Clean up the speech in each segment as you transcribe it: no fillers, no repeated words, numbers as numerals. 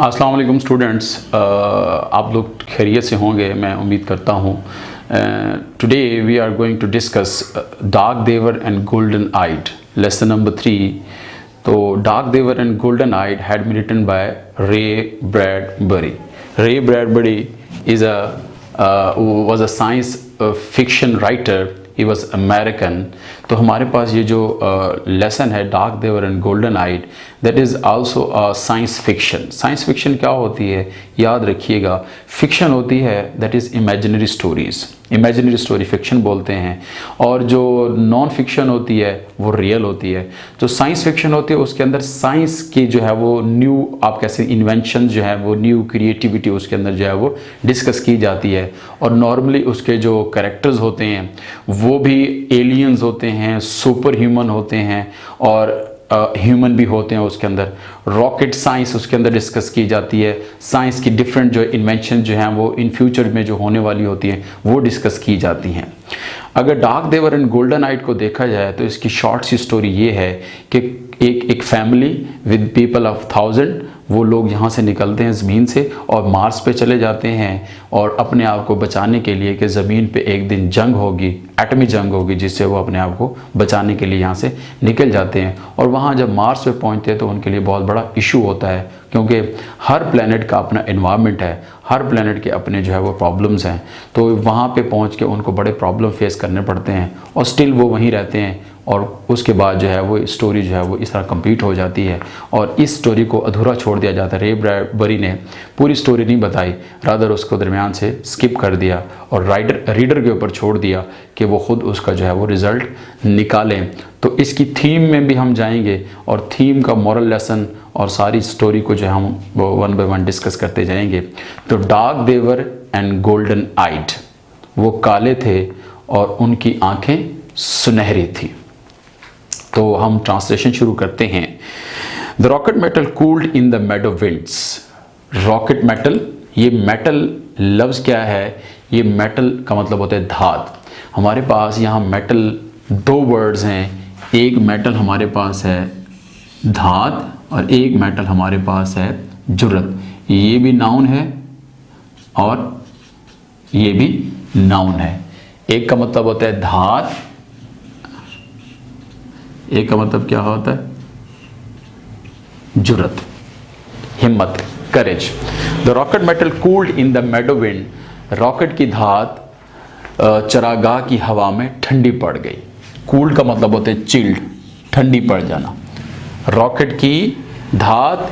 अस्सलाम वालेकुम स्टूडेंट्स, आप लोग खैरियत से होंगे मैं उम्मीद करता हूँ। Today we are going to discuss dark they were and golden eyed lesson number 3। तो dark they were and golden eyed had been written by Ray Bradbury. Ray Bradbury is was a science fiction writer. He was American। तो हमारे पास ये जो lesson है dark they were and golden eyed, that is also a science fiction. Science fiction क्या होती है याद रखिएगा, फिक्शन होती है that is imaginary stories, imaginary story fiction बोलते हैं, और जो नॉन फिक्शन होती है वो रियल होती है। जो साइंस फिक्शन होती है उसके अंदर साइंस की जो है वो न्यू आप कैसे इन्वेंशन जो है वो न्यू क्रिएटिविटी उसके अंदर जो है वो डिस्कस की जाती है, और नॉर्मली उसके जो कैरेक्टर्स होते हैं वो भी एलियंस होते हैं, सुपर ह्यूमन होते हैं, और ह्यूमन भी होते हैं उसके अंदर। रॉकेट साइंस उसके अंदर डिस्कस की जाती है, साइंस की डिफरेंट जो इन्वेंशन जो हैं वो इन फ्यूचर में जो होने वाली होती हैं वो डिस्कस की जाती हैं। अगर डार्क देवर एंड गोल्डन आइड को देखा जाए तो इसकी शॉर्ट सी स्टोरी ये है कि एक फैमिली विद पीपल ऑफ 1000 वो लोग यहाँ से निकलते हैं ज़मीन से और मार्स पे चले जाते हैं, और अपने आप को बचाने के लिए कि ज़मीन पे एक दिन जंग होगी, एटमी जंग होगी, जिससे वो अपने आप को बचाने के लिए यहाँ से निकल जाते हैं। और वहाँ जब मार्स पे पहुँचते हैं तो उनके लिए बहुत बड़ा इशू होता है, क्योंकि हर प्लेनेट का अपना एनवायरनमेंट है, हर प्लेनेट के अपने जो है वो प्रॉब्लम्स हैं। तो वहाँ पे पहुँच के उनको बड़े प्रॉब्लम फेस करने पड़ते हैं, और स्टिल वो वहीं रहते हैं, और उसके बाद जो है वो स्टोरी जो है वो इस तरह कंप्लीट हो जाती है, और इस स्टोरी को अधूरा छोड़ दिया जाता है। रे ब्रैडबरी ने पूरी स्टोरी नहीं बताई, रादर उसको दरमियान से स्किप कर दिया और रीडर के ऊपर छोड़ दिया कि वो ख़ुद उसका जो है वो रिज़ल्ट निकालें। तो इसकी थीम में भी हम जाएंगे, और थीम का मॉरल लेसन और सारी स्टोरी को जो है हम वो वन बाय वन डिस्कस करते जाएंगे। तो डार्क देवर एंड गोल्डन आइड, वो काले थे और उनकी आंखें सुनहरी थी। तो हम ट्रांसलेशन शुरू करते हैं। The rocket metal cooled in the Medo winds. Rocket metal, ये मेटल लफ्ज़ क्या है, ये मेटल का मतलब होता है धात। हमारे पास यहाँ मेटल दो वर्ड्स हैं, एक मेटल हमारे पास है धात और एक मेटल हमारे पास है जुर्रत। ये भी नाउन है और ये भी नाउन है। एक का मतलब होता है धात, एक का मतलब क्या होता है जुर्रत, हिम्मत, courage. The rocket metal cooled in the meadow wind. Rocket की धात चरागाह की हवा में ठंडी पड़ गई। कूल्ड का मतलब होता है चिल्ड, ठंडी पड़ जाना। रॉकेट की धात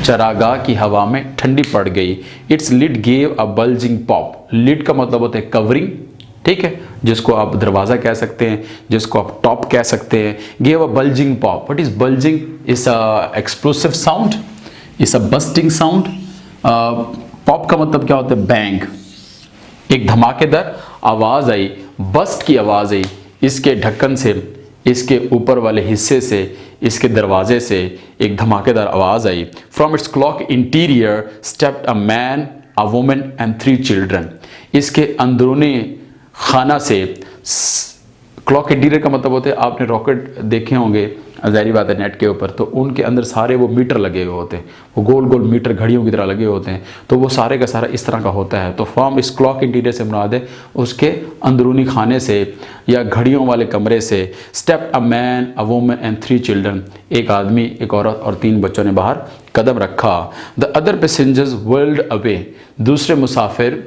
चरागाह की हवा में ठंडी पड़ गई। Its lid gave a bulging pop. Lid का मतलब होता है कवरिंग, ठीक है, जिसको आप दरवाज़ा कह सकते हैं, जिसको आप टॉप कह सकते हैं। Give a bulging pop. What is bulging? Is a explosive sound, is a busting sound. Pop का मतलब क्या होता है? बैंग, एक धमाकेदार आवाज़ आई, बस्ट की आवाज़ आई इसके ढक्कन से, इसके ऊपर वाले हिस्से से, इसके दरवाजे से एक धमाकेदार आवाज़ आई। From its clock interior stepped a man, a woman and 3 children. इसके अंदरूनी खाना से, क्लॉक इंटीरियर का मतलब होता है, आपने रॉकेट देखे होंगे ज़ाहिर बात है नेट के ऊपर, तो उनके अंदर सारे वो मीटर लगे हुए होते हैं, वो गोल गोल मीटर घड़ियों की तरह लगे होते हैं, तो वो सारे का सारा इस तरह का होता है। तो फ्रॉम इस क्लॉक इंटीरियर से मुराद है उसके अंदरूनी खाने से या घड़ियों वाले कमरे से। Step a man, a woman and 3 children. एक आदमी, एक औरत और 3 बच्चों ने बाहर कदम रखा। The other passengers world away. दूसरे मुसाफिर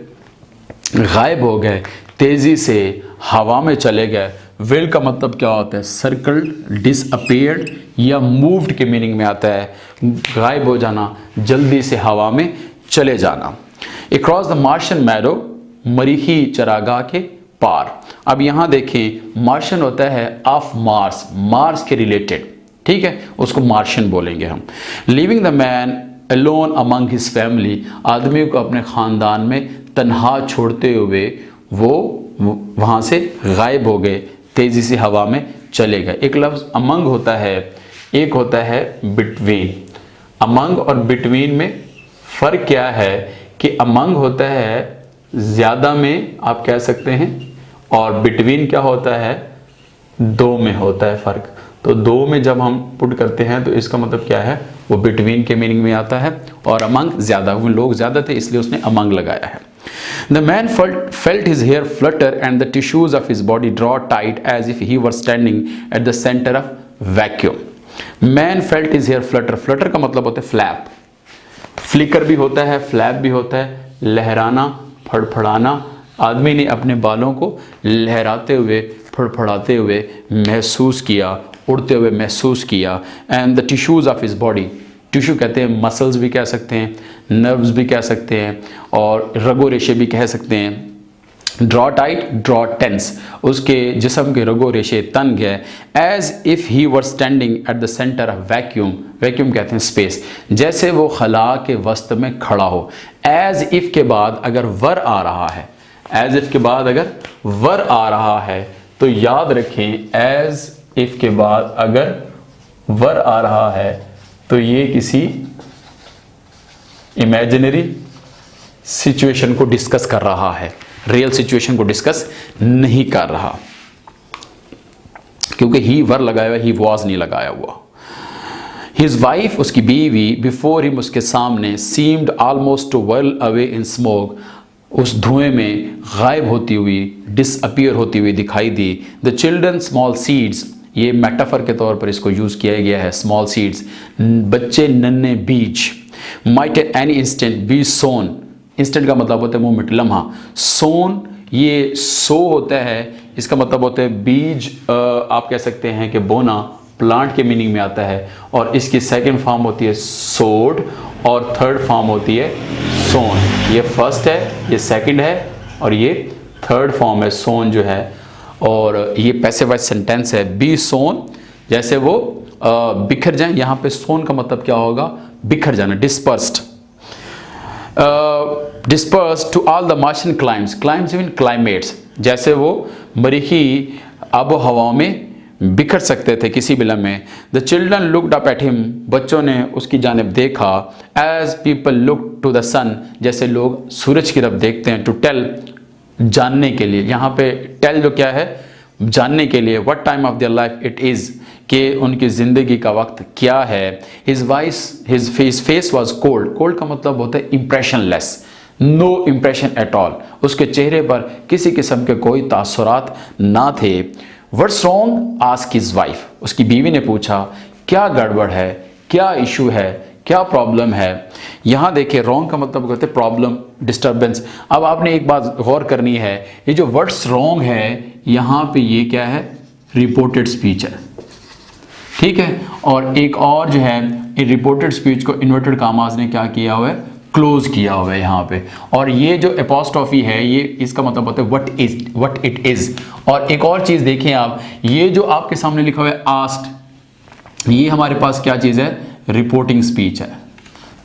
गायब हो गए, तेज़ी से हवा में चले गए। विल का मतलब क्या होता है? सर्कल, डिसअपीयर्ड या मूव्ड के मीनिंग में आता है, गायब हो जाना, जल्दी से हवा में चले जाना। अक्रॉस द मार्शियन मैरो, मरीखी चरागाह के पार। अब यहाँ देखें, मार्शियन होता है ऑफ मार्स, मार्स के रिलेटेड, ठीक है, उसको मार्शियन बोलेंगे हम। Living the man alone among his family. आदमी को अपने ख़ानदान में तन्हा छोड़ते हुए वो वहाँ से गायब हो गए, तेज़ी से हवा में चले गए। एक लफ्ज़ अमंग होता है, एक होता है बिटवीन। अमंग और बिटवीन में फ़र्क क्या है कि अमंग होता है ज़्यादा में आप कह सकते हैं, और बिटवीन क्या होता है? दो में होता है फ़र्क। तो दो में जब हम पुट करते हैं तो इसका मतलब क्या है? वो बिटवीन के मीनिंग में आता है, और अमंग ज़्यादा, वो लोग ज़्यादा थे इसलिए उसने अमंग लगाया है। The man felt his hair flutter and the tissues of his body draw tight as if he were standing at the center of vacuum. Man felt his hair flutter. Flutter का मतलब होता है flap, flicker भी होता है, flap भी होता है, लहराना, फड़फड़ाना। आदमी ने अपने बालों को लहराते हुए, फड़फड़ाते हुए महसूस किया, उड़ते हुए महसूस किया। And the tissues of his body, tissue कहते हैं, मसल्स भी कह सकते हैं, नर्व्स भी कह सकते हैं, और रगो रेशे भी कह सकते हैं। ड्रॉ टाइट, ड्रॉ टेंस, उसके जिस्म के रगो रेशे तन गए। As if he were standing at the centre of vacuum, vacuum कहते हैं स्पेस, जैसे वो खला के वस्त में खड़ा हो। एज इफ़ के बाद अगर वर आ रहा है, एज इफ़ के बाद अगर वर आ रहा है तो याद रखें, एज इफ़ के बाद अगर वर आ रहा है तो ये किसी इमेजिनरी सिचुएशन को डिस्कस कर रहा है, रियल सिचुएशन को डिस्कस नहीं कर रहा, क्योंकि ही वर लगाया हुआ, ही वॉज नहीं लगाया हुआ। हिज वाइफ, उसकी बीवी, बिफोर हिम, उसके सामने, seemed almost two well away in smoke, उस धुएं में गायब होती हुई, डिसअपियर होती हुई दिखाई दी। द चिल्ड्रन स्मॉल सीड्स, ये मेटाफर के तौर पर इसको यूज़ किया गया है, स्मॉल सीड्स, बच्चे नन्हे बीज। Might at any instant be sown, instant का मतलब होता है मोमेंट, लम्हा। सोन, ये सो होता है, इसका मतलब होता है बीज, आप कह सकते हैं कि बोना, प्लांट के मीनिंग में आता है, और इसकी सेकंड फॉर्म होती है सोड, और थर्ड फॉर्म होती है सोन। ये फर्स्ट है, ये सेकंड है, और ये थर्ड फॉर्म है सोन जो है, और ये पैसिव वॉइस सेंटेंस है। बी सोन, जैसे वो बिखर जाए, यहाँ पे सोन का मतलब क्या होगा, बिखर जाना, dispersed. Dispersed to all the Martian climes, climes mean climates, जैसे वो मरीखी आबो हवाओं में बिखर सकते थे किसी भी लम्हे। The children looked up at him, बच्चों ने उसकी जानिब देखा। As people look to the sun, जैसे लोग सूरज की तरफ देखते हैं। टू टेल, जानने के लिए, यहाँ पे टेल जो क्या है, जानने के लिए। What time of their life it is, कि उनकी ज़िंदगी का वक्त क्या है। His face was cold, cold का मतलब होता है इम्प्रेशनलेस, नो इम्प्रेशन एट ऑल, उसके चेहरे पर किसी किस्म के कोई तासुरात ना थे। What's wrong, ask his wife, उसकी बीवी ने पूछा क्या गड़बड़ है, क्या इशू है, क्या प्रॉब्लम है। यहाँ देखिए, रॉन्ग का मतलब कहते हैं प्रॉब्लम, डिस्टर्बेंस। अब आपने एक बात गौर करनी है, ये जो व्हाट्स रॉन्ग है, यहाँ पे ये क्या है, रिपोर्टेड स्पीच है, ठीक है। और एक और जो है, रिपोर्टेड स्पीच को इन्वर्टेड कामास ने क्या किया हुआ है, क्लोज किया हुआ है यहाँ पे। और ये जो एपोस्ट्रोफी है, ये इसका मतलब होता है व्हाट इट इज। और एक और चीज़ देखें आप, ये जो आपके सामने लिखा हुआ है आस्क्ड, ये हमारे पास क्या चीज़ है, रिपोर्टिंग स्पीच है।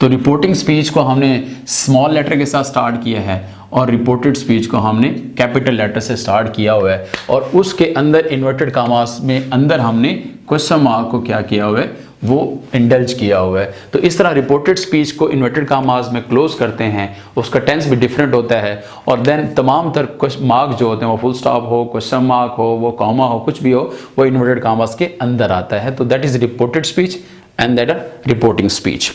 तो रिपोर्टिंग स्पीच को हमने स्मॉल लेटर के साथ स्टार्ट किया है, और रिपोर्टेड स्पीच को हमने कैपिटल लेटर से स्टार्ट किया हुआ है, और उसके अंदर इन्वर्टेड कामास में अंदर हमने क्वेश्चन मार्क को क्या किया हुआ है, वो इंडल्ज किया हुआ है। तो इस तरह रिपोर्टेड स्पीच को इन्वर्टेड कामास में क्लोज करते हैं, उसका टेंस भी डिफरेंट होता है, और देन तमाम तर मार्क जो होते हैं, वो फुल स्टॉप हो, क्वेश्चन मार्क हो, वो कॉमा हो, कुछ भी हो, वो इन्वर्टेड कामास के अंदर आता है। तो that is reported speech and that are reporting speech.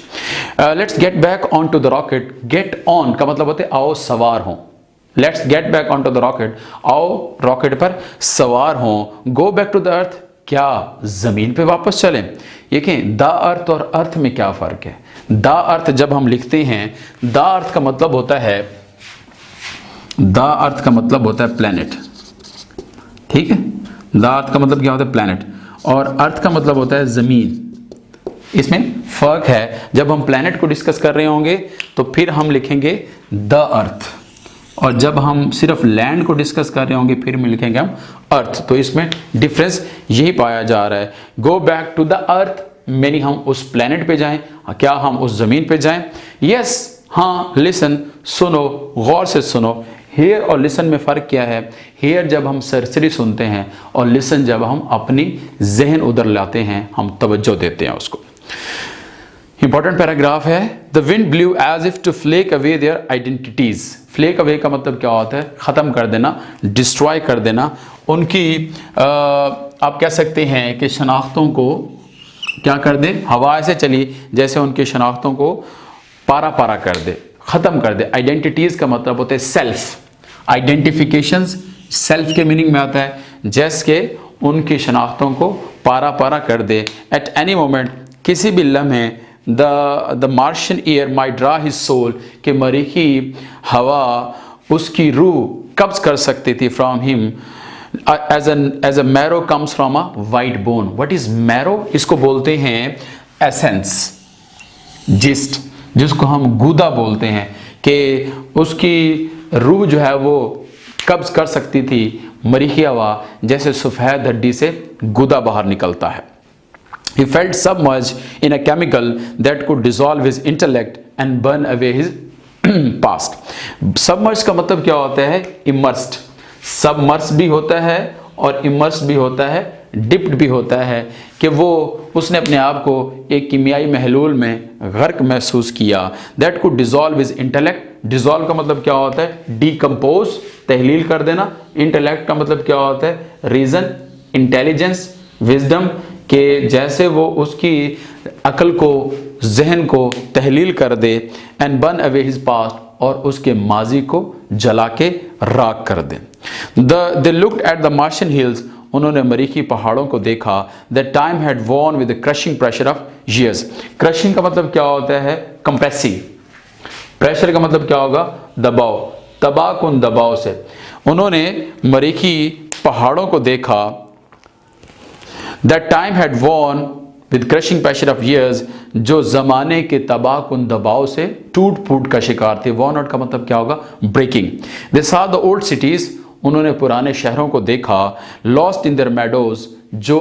Let's get back onto the rocket. Get on का मतलब होता है आओ सवार हो। Let's get back onto the rocket. आओ रॉकेट पर सवार हो। Go back to the earth, क्या जमीन पे वापस चलें। देखें, द अर्थ और अर्थ में क्या फ़र्क है। द अर्थ जब हम लिखते हैं, द अर्थ का मतलब होता है, द अर्थ का मतलब होता है प्लैनेट, ठीक है। द अर्थ का मतलब क्या होता है, प्लैनेट, और अर्थ का मतलब होता है ज़मीन। इसमें फ़र्क है। जब हम प्लैनेट को डिस्कस कर रहे होंगे तो फिर हम लिखेंगे द अर्थ, और जब हम सिर्फ लैंड को डिस्कस कर रहे होंगे फिर में लिखेंगे हम अर्थ। तो इसमें डिफरेंस यही पाया जा रहा है। Go back to the earth यानी हम उस प्लैनेट पे जाएं, क्या हम उस ज़मीन पे जाएं। यस, हाँ, लिसन, सुनो, गौर से सुनो। हेयर और लिसन में फ़र्क क्या है। हेयर जब हम सरसरी सुनते हैं, और लिसन जब हम अपनी जहन उधर लाते हैं, हम तवज्जो देते हैं उसको। इंपॉर्टेंट पैराग्राफ है। The wind blew as if to flake away their identities. Flake away का मतलब क्या होता है, ख़त्म कर देना, डिस्ट्रॉय कर देना। उनकी आप कह सकते हैं कि शनाख्तों को क्या कर दे, हवा ऐसे चली जैसे उनकी शनाख्तों को पारा पारा कर दे, ख़त्म कर दे। आइडेंटिटीज़ का मतलब होता है सेल्फ, आइडेंटिफिकेशंस सेल्फ के मीनिंग में आता है, जैसे के उनकी शनाख्तों को पारा पारा कर दे। एट एनी मोमेंट, किसी भी लम्हे, the Martian air might draw his soul, कि मरीखी हवा उसकी रूह कब्ज कर सकती थी from him, as a marrow comes from a white bone. What is marrow? इसको बोलते हैं एसेंस, जिस्ट, जिसको हम गूदा बोलते हैं, कि उसकी रूह जो है वो कब्ज कर सकती थी मरीखी हवा, जैसे सफ़ेद हड्डी से गूदा बाहर निकलता है। He felt submerged in a chemical that could dissolve his intellect and burn away his past. Submerged का मतलब क्या होता है? Immersed. Submerged भी होता है और immersed भी होता है, dipped भी होता है, कि वो उसने अपने आप को एक कीमियाई महलूल में गर्क महसूस किया। That could dissolve his intellect. Dissolve का मतलब क्या होता है? Decompose, तहलील कर देना। Intellect का मतलब क्या होता है? Reason, intelligence, wisdom, कि जैसे वो उसकी अकल को, जहन को तहलील कर दे। And burn away his past, और उसके माजी को जला के राख कर दे। They looked at the Martian hills, उन्होंने मरीखी पहाड़ों को देखा। The time had won with the crushing pressure of years. Crushing का मतलब क्या होता है? कंप्रेसिंग। प्रेशर का मतलब क्या होगा? दबाव, तबाहकुन दबाव से। उन्होंने मरीखी पहाड़ों को देखा। That time had won with crushing pressure of years, जो ज़माने के तबाहकुन दबाव से टूट फूट का शिकार थे। वॉन आउट का मतलब क्या होगा? Breaking. They saw the old cities, उन्होंने पुराने शहरों को देखा। Lost in their meadows, जो